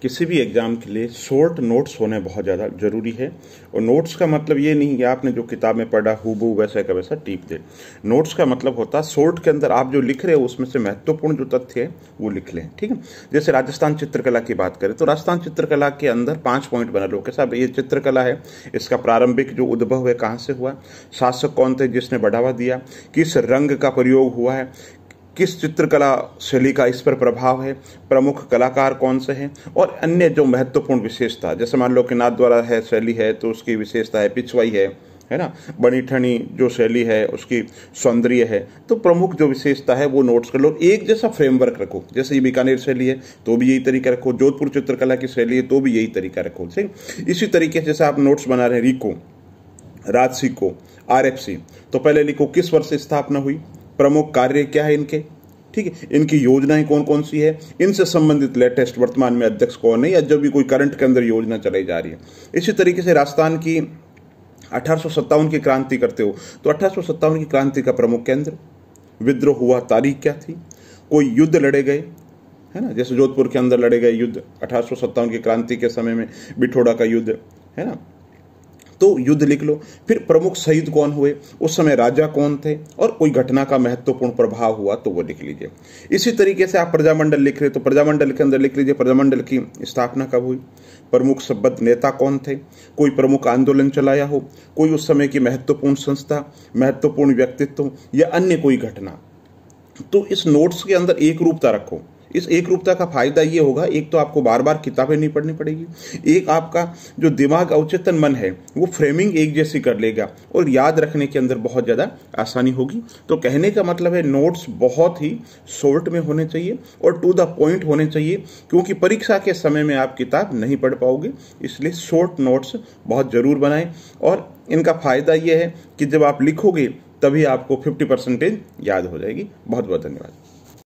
किसी भी एग्जाम के लिए शॉर्ट नोट्स होने बहुत ज़्यादा जरूरी है। और नोट्स का मतलब ये नहीं कि आपने जो किताब में पढ़ा हूबहू वैसा का वैसा टीप दे। नोट्स का मतलब होता है शॉर्ट के अंदर आप जो लिख रहे हो उसमें से महत्वपूर्ण जो तथ्य है वो लिख लें, ठीक है। जैसे राजस्थान चित्रकला की बात करें तो राजस्थान चित्रकला के अंदर 5 पॉइंट बना लो कि साहब ये चित्रकला है, इसका प्रारंभिक जो उद्भव है कहाँ से हुआ, शासक कौन थे जिसने बढ़ावा दिया, किस रंग का प्रयोग हुआ है, किस चित्रकला शैली का इस पर प्रभाव है, प्रमुख कलाकार कौन से हैं, और अन्य जो महत्वपूर्ण विशेषता, जैसे मान लो कि नाथद्वारा है शैली है तो उसकी विशेषता है पिछवाई है ना, बनी ठनी जो शैली है उसकी सौंदर्य है, तो प्रमुख जो विशेषता है वो नोट्स कर लो। एक जैसा फ्रेमवर्क रखो, जैसे ये बीकानेर शैली है तो भी यही तरीका रखो, जोधपुर चित्रकला की शैली है तो भी यही तरीका रखो, ठीक। इसी तरीके से जैसे आप नोट्स बना रहे हैं रीको, राजसिको, आरएफसी, तो पहले लिखो किस वर्ष स्थापना हुई, प्रमुख कार्य क्या है इनके, ठीक है, इनकी योजनाएं कौन कौन सी है, इनसे संबंधित लेटेस्ट वर्तमान में अध्यक्ष कौन है या जब भी कोई करंट के अंदर योजना चलाई जा रही है। इसी तरीके से राजस्थान की 1857 की क्रांति करते हो तो 1857 की क्रांति का प्रमुख केंद्र, विद्रोह हुआ तारीख क्या थी, कोई युद्ध लड़े गए, है ना, जैसे जोधपुर के अंदर लड़े गए युद्ध 1857 की क्रांति के समय में, बिठोड़ा का युद्ध, है ना, तो युद्ध लिख लो। फिर प्रमुख शहीद कौन हुए, उस समय राजा कौन थे, और कोई घटना का महत्वपूर्ण प्रभाव हुआ तो वो लिख लीजिए। इसी तरीके से आप प्रजामंडल लिख रहे तो प्रजामंडल के अंदर लिख लीजिए प्रजामंडल की स्थापना कब हुई, प्रमुख संबद्ध नेता कौन थे, कोई प्रमुख आंदोलन चलाया हो, कोई उस समय की महत्वपूर्ण संस्था, महत्वपूर्ण व्यक्तित्व या अन्य कोई घटना। तो इस नोट्स के अंदर एक रूपता रखो। इस एक रूपता का फायदा ये होगा, एक तो आपको बार बार किताबें नहीं पढ़नी पड़ेगी, एक आपका जो दिमाग अवचेतन मन है वो फ्रेमिंग एक जैसी कर लेगा और याद रखने के अंदर बहुत ज़्यादा आसानी होगी। तो कहने का मतलब है नोट्स बहुत ही शॉर्ट में होने चाहिए और टू द पॉइंट होने चाहिए, क्योंकि परीक्षा के समय में आप किताब नहीं पढ़ पाओगे, इसलिए शॉर्ट नोट्स बहुत ज़रूर बनाएं। और इनका फायदा ये है कि जब आप लिखोगे तभी आपको 50% याद हो जाएगी। बहुत बहुत धन्यवाद।